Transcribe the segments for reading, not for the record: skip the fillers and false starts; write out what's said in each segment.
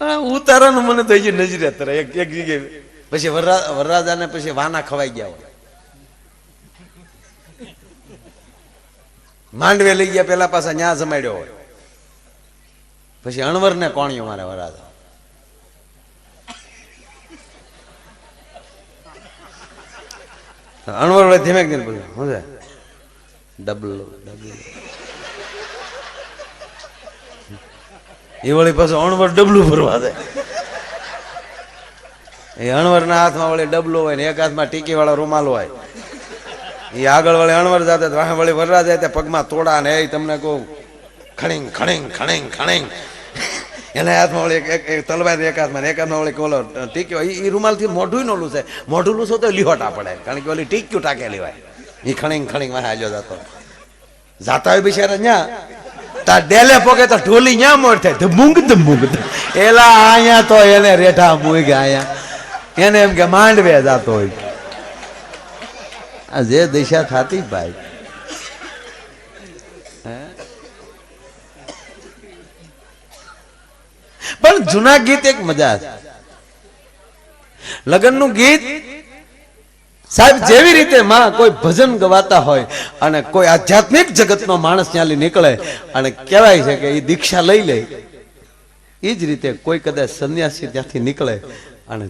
ઉતારાનું મને તો હજી નજરે અત્યારે એક જગ્યાએ પછી વરરાજાને પછી વાના ખવાઈ ગયા હોય, માંડવે લઈ ગયા પેલા પાછા ન્યા જમાડ્યો હોય, પછી અણવર ને કોણિયો મારે વરરાજા. અણવર વડે ધીમે ધીમે બોલ્યો હું છે ડબલો એ વળી પાછું અણવર ડબલું ભરવા દે. એ અણવરના હાથમાં વળી ડબલો હોય ને એક હાથમાં ટીકી વાળો રૂમાલ હોય. એ આગળ વળી અણવર જાતે વાહ વળી વરરા જાય પગમાં તોડા ને એ તમને કહું ખણીંગ ખણીંગ ખણીંગ ખણીંગ. એના હાથમાં વળી એક તલવાર એક હાથમાં એક હાથમાં વળી કોલો ટીક્યો. એ રૂમાલથી મોઢું નોલું છે, મોઢું લૂસો તો લીહોટા પડે કારણ કે ઓલી ટીક્યું ટાકેલી હોય. એ ખણીંગ ખણીંગ વાહ હાલ્યો જતો જાતા હોય બિચારા ન્યા તાર ડેલે પોકે તો ઢોલી ન્યા મોડ થાય ધમુંગ ધમુંગ. એલા અહીંયા તો એને રેઠા મૂગ્યા અહીંયા એને એમ કે માંડવે જાતો હોય. આ જે દિશા થતી ભાઈ. પણ જૂના ગીત એક મજા છે. લગ્નનું ગીત સાહેબ જેવી રીતે માં કોઈ ભજન ગવાતા હોય અને કોઈ આધ્યાત્મિક જગતનો માણસ ત્યાંથી નીકળે અને કહેવાય છે કે એ દીક્ષા લઈ લે, એ જ રીતે કોઈ કદાચ સંન્યાસી ત્યાંથી નીકળે અને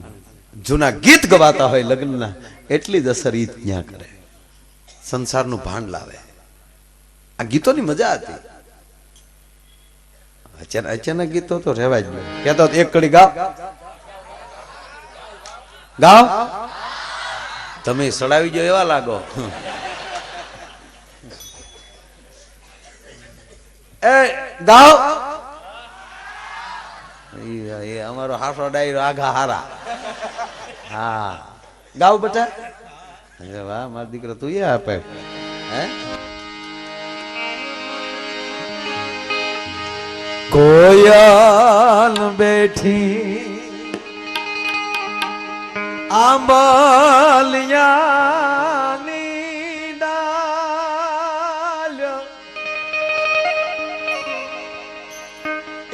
જૂના ગીત ગવાતા હોય લગ્નના, એટલી જ અસર ઈ ત્યાં કરે, સંસારનું ભાન લાવે. આ ગીતોની મજા હતી. અચાનક ગીતો તો રહેવા જ નહીં. કહેતો એક કડી ગાવ ગાવ તમે સડાવી જો એવા લાગો. એ ગાવ એ અમારો હાસો ડાયરો આઘા હારા. હા ગાવ બેટા. વાહ મારો દીકરો તું એ આપે હે. કોયલ બેઠી આંબલિયાની ડાલ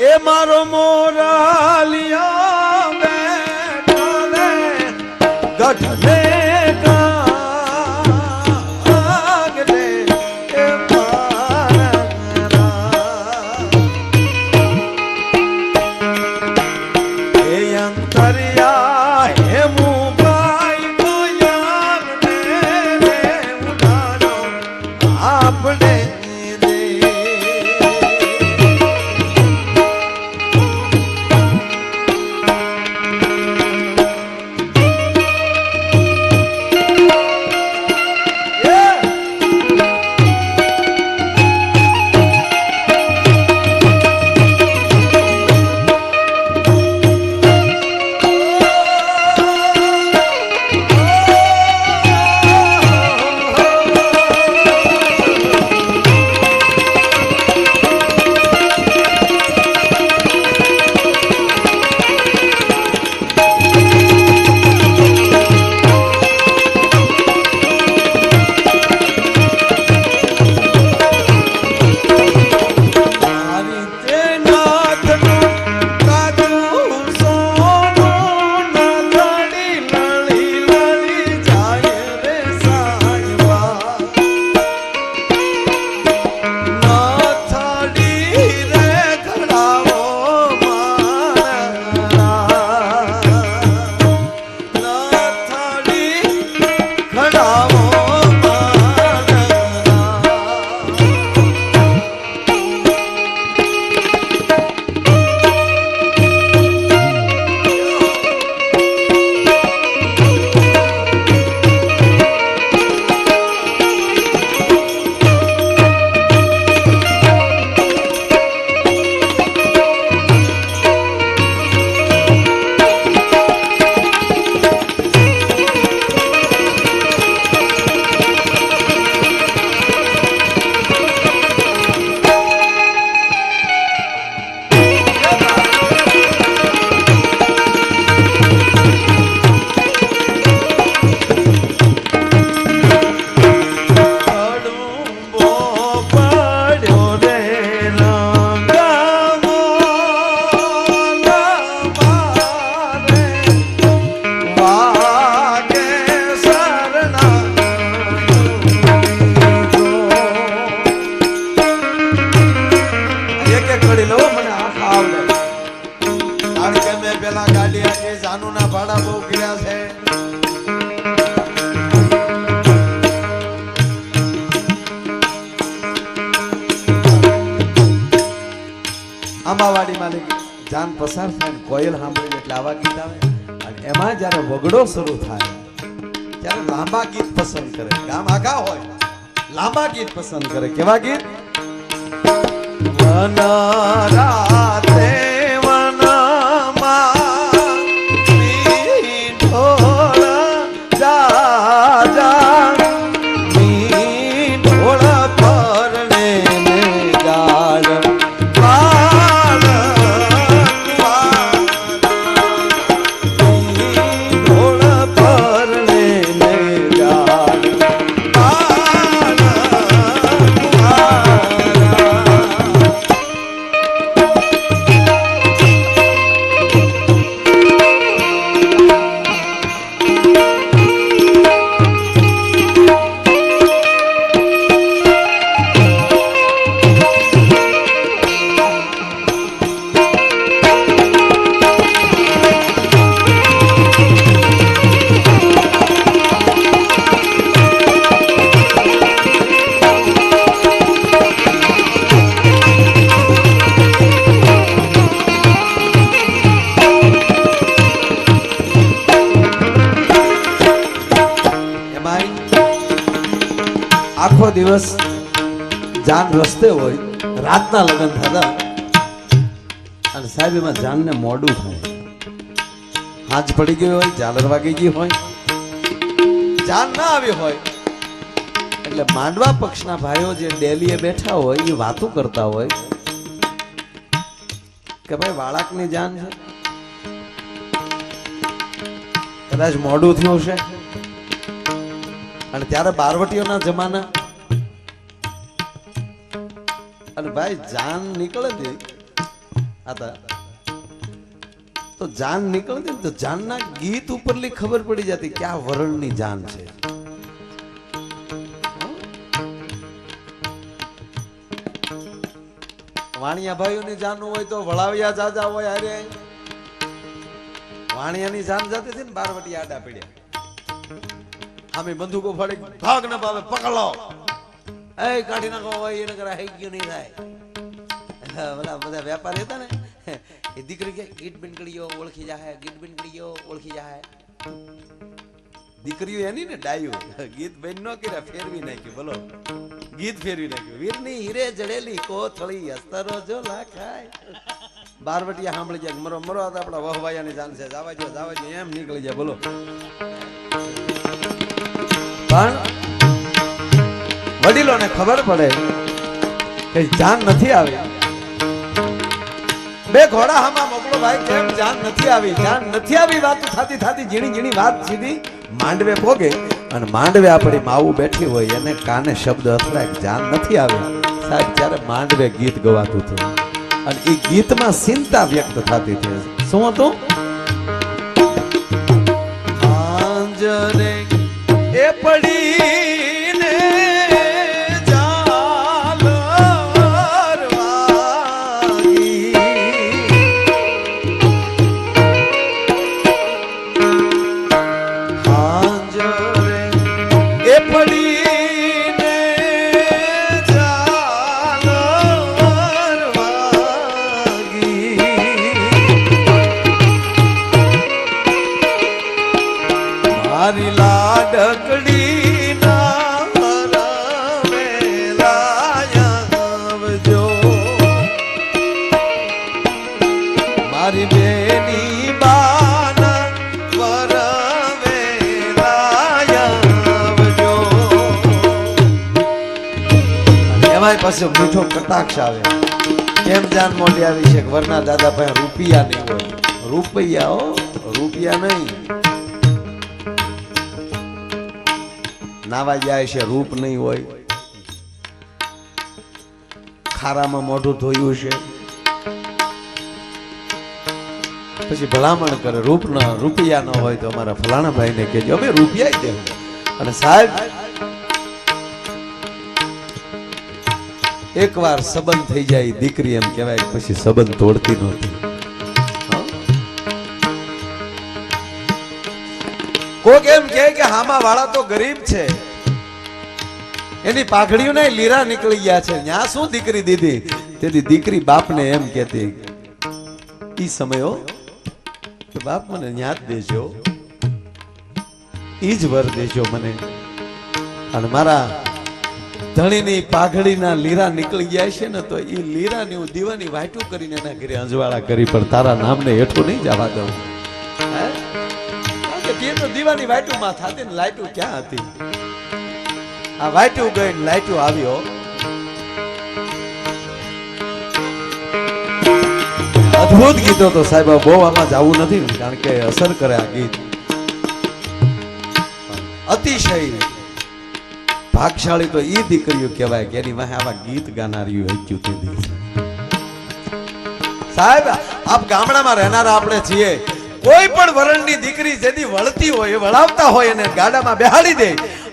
એ મારો મોરાલિયા બેઠો રે ગઢ સાંભળી લો મને આખા આવડે. કારણ કે મેં પેલા ગાડી આજે જાનુના ભાડા બહુ કર્યા છે. આંબાવાડી માલિક જાન પસાર થાય ને કોયલ સાંભળી એટલે આવા ગીત આવે. અને એમાં જયારે વગડો શરૂ થાય ત્યારે લાંબા ગીત પસંદ કરે. ગામ આખા હોય લાંબા ગીત પસંદ કરે. કેવા ગીત? વન રાતે વનમાં મીઠોળ જા જા મીઠોળ પરણે ને ગાળ આખો દિવસ જાન રસ્તે હોય. રાતના લગ્ન થતા અને સાહેબ એમાં જાનને મોડું થાય. હાથ પડી ગયો હોય, ઝાલર વાગી ગઈ હોય, જાન ના આવી હોય એટલે માંડવા પક્ષના ભાઈઓ જે ડેલીએ બેઠા હોય એ વાતો કરતા હોય કે ભાઈ વાળાકની જાન છે, કદાચ મોડું થયું છે. અને ત્યારે બારવટીઓના જમાના અને ભાઈ જાન નીકળે હતા તો જાન નીકળતી તો જાનના ગીત ઉપરલી ખબર પડી જતી કે આ વરણની જાન છે. વાણિયા ભાઈઓની જાન હોય તો વળાવિયા જાજા હોય. અરે વાણિયાની જાન જતી હતી ને બારવટી આડા પડ્યા અમે બંદૂકો ફાડી ભાગ ન પાવે પકડો એ કાઢી નાખો હોય એને કરા હઈ ગયું નહીં થાય. બધા વેપારી હતા ને એ દીકરી કે ગીત બિનકડીઓ ઓળખી જાય, ગીત બિનકડીઓ ઓળખી જાય. દીકરીઓ એની ને ડાયું ગીત બેન નો કર્યા ફેરવી નાખ્યું. બોલો ગીત ફેરવી નાખ્યું. વીરની હીરે જડેલી કોથળી અસ્તરો જો લાખાય. બારવટીયા સાંભળી જાય મરો મરો આપડા વહવાયાની જાન છે, જાવા જો એમ નીકળી જાય. બોલો પણ વડીલોને ખબર પડે કે જાન નથી આવી. બે ઘોડા હામાં મોકલો ભાઈ, કેમ જાન નથી આવી? જાન નથી આવી વાત થાતી થાતી ઝીણી ઝીણી વાત સીધી માંડવે પોગે અને માંડવે આપણી માવું બેઠી હોય એને કાને શબ્દ અથડાય જાન નથી આવી. સાહેબ ત્યારે માંડવે ગીત ગવાતું હતું અને એ ગીતમાં ચિંતા વ્યક્ત થતી હતી. શું હતું? હાંજરે એ પડીને ઝાલર વાગી, હાંજરે એ પડીને ઝાલર વાગી, મારી લાડકડી ના રવેલા આવજો, મારી બેની બાના વરવેલા આવજો. એમાંય પાછો મીઠો કટાક્ષ આવે. કેમ જાન મોટી આવી છે? વરના દાદા પાસે રૂપિયા નહીં હોય. રૂપિયા હો, રૂપિયા નહીં. નાવા જાય છે રૂપ નહીં હોય, ખારામાં મોઢું ધોયું છે, પછી ભલામણ કરે રૂપિયા ન હોય તો અમારા ફલાણા ભાઈને કહેજો અમે રૂપિયા દેવું. અને સાહેબ એકવાર સંબંધ થઈ જાય દીકરી એમ કહેવાય પછી સંબંધ તોડતી નહોતી. કોક એમ કહે કે હામા વાળા તો ગરીબ છે, એની પાઘડીઓને લીરા નીકળી ગયા છે, ન્યા શું દીકરી દીધી. તેથી દીકરી બાપને એમ કહેતી ઈ સમયો બાપ મને ન્યા જ દેજો, ઈ જ વર દેજો મને. અને મારા ધણીની પાઘડીના લીરા નીકળી જાય છે ને તો ઈ લીરાની હું દીવાની વાટું કરીને એના ઘરે અંજવાળા કરી પણ તારા નામને હેઠું નહીં જવા દઉં. તો દીવાની વાટું માં થતી ને લાઈટું ક્યાં હતી. આ વાટું ગઈ ને લાઈટું આવ્યો. અદ્ભુત ગીતો તો સાહેબ બહુ આમાં જવું નથી ને કારણ કે અસર કરે આ ગીત. અતિશય ભાગશાળી તો ઈ દીકરીઓ કહેવાય કે એની વાહે આવા ગીત ગાનારીઓ હચ્યું. સાહેબ આપ ગામડામાં રહેનારા આપણે છીએ, કોઈ પણ વરણની દીકરી જેથી વળતી હોય વળાવતા હોય એને ગાડામાં બેહાડી દે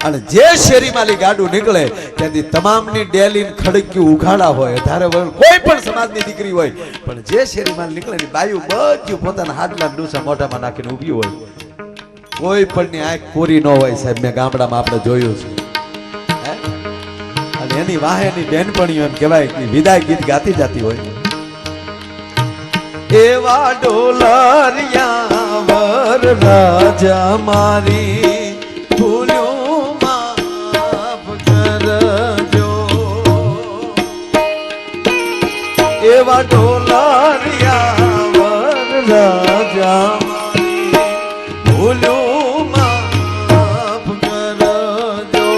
અને જે શેરીમાંથી ગાડું નીકળે ત્યાંથી તમામની ડેલી ખડક્યું ઉઘાડા હોય. ધારે કોઈ પણ સમાજની દીકરી હોય પણ જે શેરીમાં નીકળે ની બાયું બધું પોતાના હાથના ડૂસા મોઢામાં નાખીને ઊભી હોય. કોઈ પણ ની આંખ કોરી ન હોય સાહેબ, મેં ગામડામાં આપણે જોયું છે. અને એની વાહેની બેનપણીઓ એમ કહેવાય કે વિદાય ગીત ગાતી જતી હોય. એવા ડોલરિયા વર રાજા મારી ભૂલ્યું માફ કરજો. એવા ડોલરિયા વર રાજા મારી ભૂલ્યું માફ કરજો.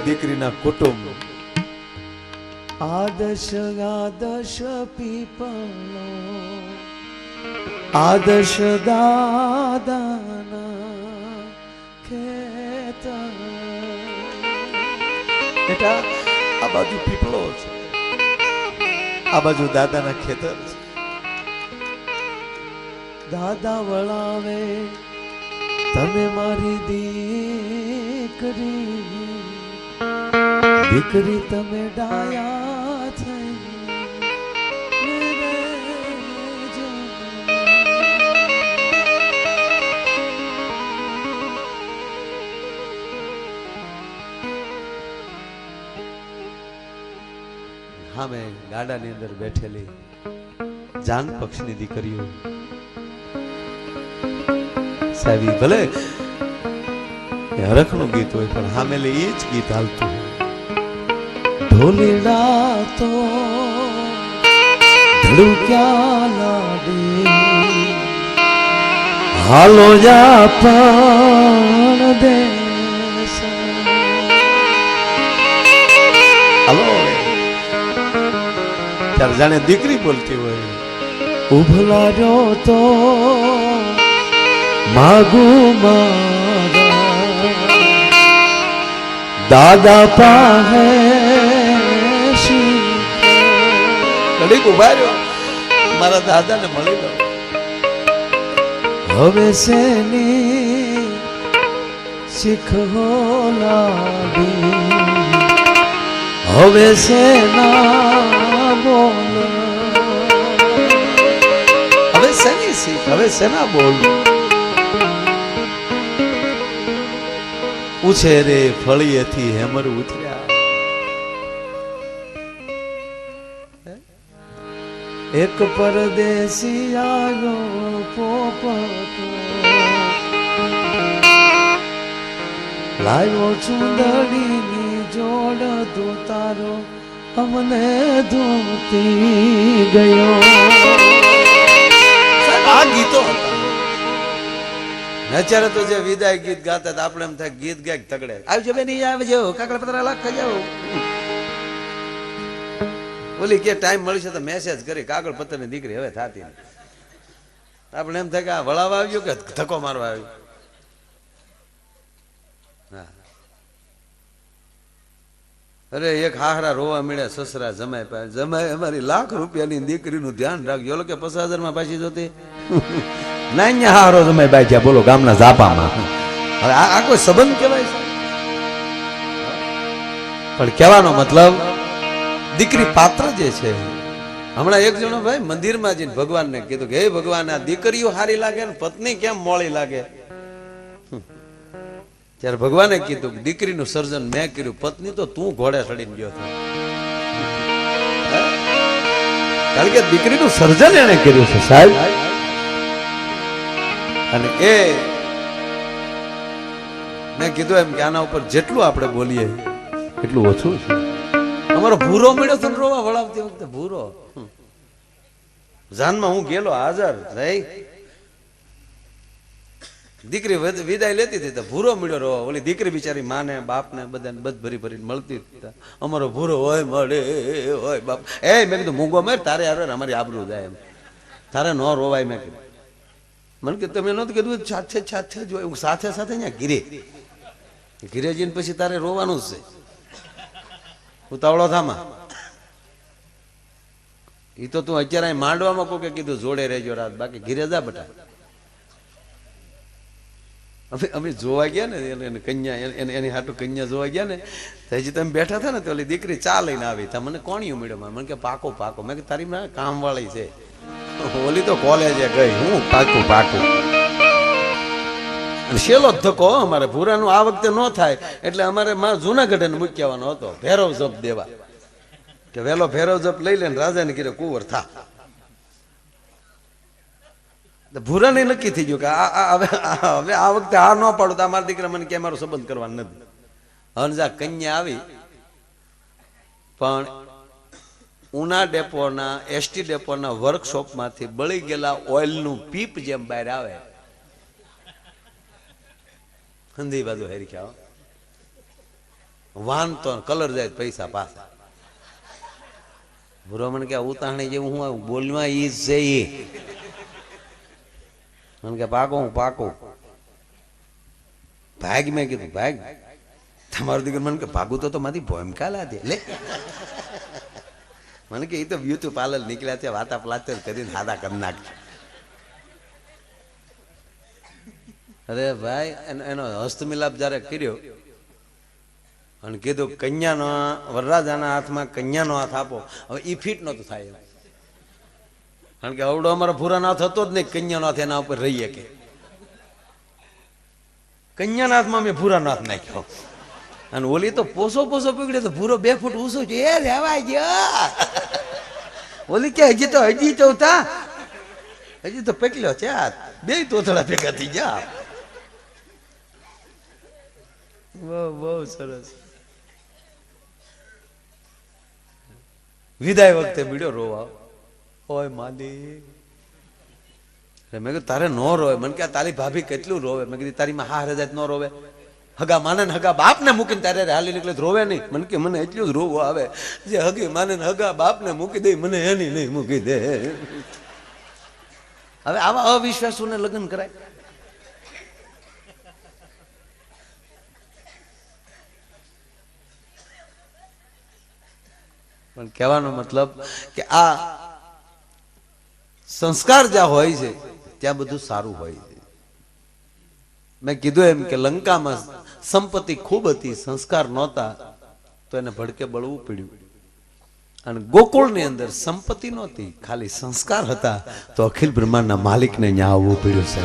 દીકરીના કુટુંબ આદર્શ આદર્શ પીપળો આદર્શ દાદાના ખેતર. બેટા આ બાજુ પીપળો છે, આ બાજુ દાદાના ખેતર છે. દાદા વળાવે તમે મારી દીકરી, દીકરી તમે ડાયા થઈ. હા મેં ગાડાની અંદર બેઠેલી જાન પક્ષની દીકરીઓ સાહેબ ભલે હરખનું ગીત હોય પણ હામેલે એ જ ગીત હાલતું. ઢોલીડા તો ધડુક્યા લાડે હાલો જા પણ દેશ. હાલો ત્યારે જાણે દીકરી બોલતી હોય. ઉભલા જો તો માગું મારા દાદા પાસે ઘડીક ઉભા રહ્યો, મારા દાદાને મળી લો. હવે શેની શીખ લાગી, હવે શેના બોલ, હવે શેની શીખ, હવે શેના બોલ. પૂછે રે ફળીએથી હેમર ઉતર્યા. એક પરદેશી આવ્યો પોપટ, લાવ્યો ચુંદડીની જોડ તો તારો અમને ધોતી ગયો. આ ગીતો અત્યારે તો જે વિદાય ગીત ગાતા હતા આપણે એમ થાય ગીત ગાય તગડે આવજો બેની આવજો કાકડા પતરા લાખ જાઓ. ઓલી કે ટાઈમ મળશે તો મેસેજ કરી કાગળ પત્તર ની દીકરી હવે થાતી આપણે એમ થાય કે આ વળાવા આવ્યો કે ધક્કો મારવા આવ્યો. અરે એક હાહરા રોવા મળ્યા સસરા જમાય પાસે જમાય અમારી લાખ રૂપિયાની દીકરીનું ધ્યાન રાખજો ઓલો કે 50,000 માં પાછી જોતી નાન્યા હારો જમાય બાજ્યા બોલો ગામના ઝાપામાં. હવે આ કોઈ સંબંધ કહેવાય છે? પણ કહેવાનો મતલબ દીકરી પાત્ર જે છે. હમણાં એક જણો ભાઈ મંદિરમાં જઈને ભગવાનને કીધું કે હે ભગવાન આ દીકરીઓ સારી લાગે ને પત્ની કેમ મોળી લાગે? ત્યારે ભગવાને કીધું કે દીકરીનું સર્જન મેં કર્યું, પત્ની તો તું ઘોડે ચડીને ગયો હતો. કારણ કે દીકરીનું સર્જન એને કર્યું છે સાહેબ. અને એ મેં કીધું એમ કે આના ઉપર જેટલું આપણે બોલીએ એટલું ઓછું છે. અમારો ભૂરો મળ્યો તો રોવા વળાવતી વખતે ભૂરો જાનમાં હું ગયેલો હાજર રહી દીકરી વિદાય લેતી હતી તો ભૂરો મળ્યો રોવા. ઓલી દીકરી બિચારી માને બાપને બધાને બધ ભરી ભરીને મળતી અમારો ભૂરો હોય મળે હોય બાપ. એ મેં કીધું મૂંગો માર તારે આવે અમારી આબરૂ જાય એમ તારે ન રોવાય. મેં કીધું મને કે તમે નહોતું કીધું સાથે સાથે જ હોય હું સાથે સાથે અહીંયા ઘીરે જઈને પછી તારે રોવાનું જ છે ઉતાવળો થામાં. એ તો તું અત્યારે માંડવામાં કોઈ કીધું જોડે રહેજો રાત બાકી ઘીરે જા બટા. અમે જોવા ગયા ને એને કન્યા એની હાટું કન્યા જોવા ગયા ને તો હજી તમે બેઠા હતા ને તો ઓલી દીકરી ચા લઈને આવી તા મને કોણિયું મળ્યો મને કે પાકો પાકો. મેં કે તારી કામ વાળી છે ઓલી તો કોલેજે ગઈ હું પાકું પાકું. શેલો ધક્કો અમારે ભૂરાનું આ વખતે ન થાય એટલે અમારે જુનાગઢ મૂકી આવવાનો હતો ભેરવ જપ દેવા કે વેલો ભેરવ જપ લઈ લે રાજાને કીધું કુંવર થા. ભૂરાને નક્કી થઈ ગયું કે હવે આ વખતે આ ન પાડું તો અમારા દીકરા મને કે મારો સંબંધ કરવાનો નથી. હવે જા કન્યા આવી પણ ઉના ડેપોના એસટી ડેપોના વર્કશોપમાંથી બળી ગયેલા ઓઇલનું પીપ જેમ બહાર આવે હંધી બાજુ હેરી ખ્યા વાન તો કલર જાય પૈસા પાછા. ભૂરો મને કે ઉતાહણી જેવું હું બોલવા ઈ છે ઈ મને કે પાકો હું પાકો ભાગ. મેં કીધું ભાગ તમારો દીકરો મને કે ભાગું તો મારી ભૂમિકા લાદે લે. મને કે એ તો બ્યુટી પાર્લર નીકળ્યા છે વાતા પ્લાસ્ટર કરીને સાદા કરી નાખ. અરે ભાઈ એનો હસ્તમિલાપ જયારે કર્યો અને કીધું કન્યાનો વરરાજાના હાથમાં કન્યાનો હાથ આપો. હવે ઈ ફીટ નહોતું થાય કારણ કે અવડો અમારો ભૂરાનો હાથ હતો જ નહીં કન્યાનો હાથ એના ઉપર રહીએ કે કન્યાના હાથમાં મેં ભૂરાનો હાથ નાખ્યો અને ઓલી તો પોસો પકડ્યો તો ભૂરો 2 ફૂટ ઊંચો છે એ રેવા ગયો. ઓલી કે હજી તો થા હજી તો પકડ્યો છે આ 2 તોતડા ભેગા થઈ ગયા. બહુ સરસ. વિદાય વખતે બીડ્યો રોવા ઓય માલિક. મેં કીધું તારે ન રોવે. મને કે તારી ભાભી કેટલું રોવે. મેં કીધું તારી માં હા રજાત ન રોવે. હગા માને ને હગા બાપ ને મૂકીને તારે હાલી નીકળે રોવે નહીં. મને કે મને એટલું જ રોવું આવે જે હગી માને ને હગા બાપ ને મૂકી દે મને એની નહીં મૂકી દે. હવે આવા અવિશ્વાસોને લગ્ન કરાય? પણ કહેવાનો મતલબ કે આ સંસ્કાર જ્યાં હોય છે ત્યાં બધું સારું હોય છે. મેં કીધું એમ કે લંકામાં સંપત્તિ ખૂબ હતી સંસ્કાર નહોતા તો એને ભડકે બળવું પડ્યું. અને ગોકુળની અંદર સંપત્તિ નહોતી ખાલી સંસ્કાર હતા તો અખિલ બ્રહ્માંડના માલિકને ત્યાં આવવું પડ્યું છે.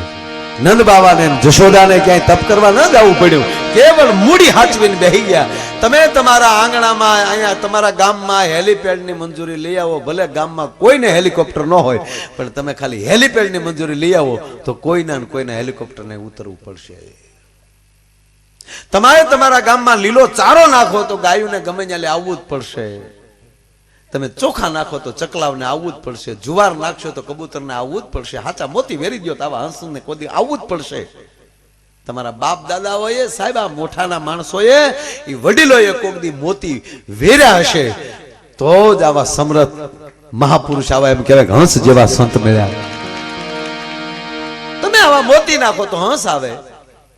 નંદ બાબાને જશોદાને ક્યાંય તપ કરવા ન જવું પડ્યું. કેવળ મૂડી હાચવીને બેહી ગયા. તમે તમારા આંગણામાં અહીંયા તમારા ગામમાં હેલિપેડની મંજૂરી લઈ આવો. ભલે ગામમાં કોઈને હેલિકોપ્ટર ન હોય પણ તમે ખાલી હેલિપેડની મંજૂરી લઈ આવો તો કોઈના હેલિકોપ્ટરને ઉતરવું પડશે. તમારે તમારા ગામમાં લીલો ચારો નાખો તો ગાયોને ગમે ત્યાં આવવું જ પડશે. તમે ચોખા નાખો તો ચકલાવને આવવું જ પડશે. જુવાર નાખશો તો કબૂતરને આવવું જ પડશે. હાચા મોતી વેરી દો તો આવા હંસને કોદી આવવું જ પડશે. તમારા બાપ દાદાઓએ સાહેબ આ મોઠાના માણસોએ એ વડીલોએ કોક દી મોતી વેર્યા હશે તો જ આવા સમર્થ મહાપુરુષ આવા એમ કહેવાય હંસ જેવા સંત મળ્યા. તમે આવા મોતી નાખો તો હંસ આવે,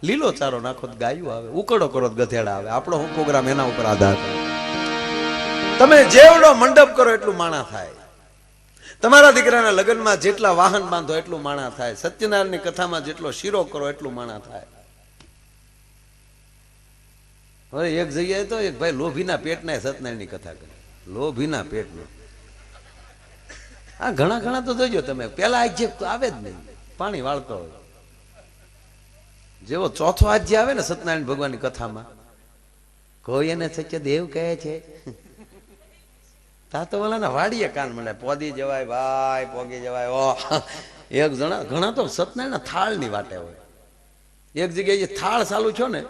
લીલો ચારો નાખો તો ગાયું આવે, ઉકળો કરો તો ગધેડા આવે. આપણો હું પ્રોગ્રામ એના ઉપર આધાર. તમે જેવડો મંડપ કરો એટલું માણા થાય. તમારા દીકરાના લગ્નમાં જેટલા વાહન બાંધો એટલું માણા થાય. સત્યનારાયણની કથામાં જેટલો શીરો કરો એટલું માણા થાય. હવે એક જગ્યાએ તો એક ભાઈ લોભીના પેટના સત્યનારાયણની કથા કરી. લોભીના પેટના આ ઘણા ઘણા તો જોજો તમે, પેલા આજ આવે જ નહીં, પાણી વાળતો હોય. જેવો ચોથો આજ આવે ને સત્યનારાયણ ભગવાનની કથામાં, કોઈ એને સત્યદેવ કહે છે તા તો ઓલાના વાડીએ કાન મળે, પોદી જવાય ભાઈ, પોગી જવાય. ઓ એક જણા ઘણા તો સત્યનારાયણના થાળની વાટે હોય. એક જગ્યાએ થાળ ચાલુ છો ને,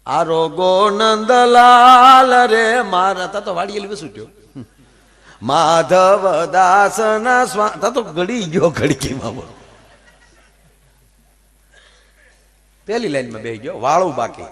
આરોગો નંદલાલ રે મારા, તા તો વાડીએ બેસું થયો માધવ દાસ ના સ્વા, તા તો ગળી ગયો ઘડીકીમાં. પેલી લાઈનમાં બેસી ગયો, વાળું બાકી.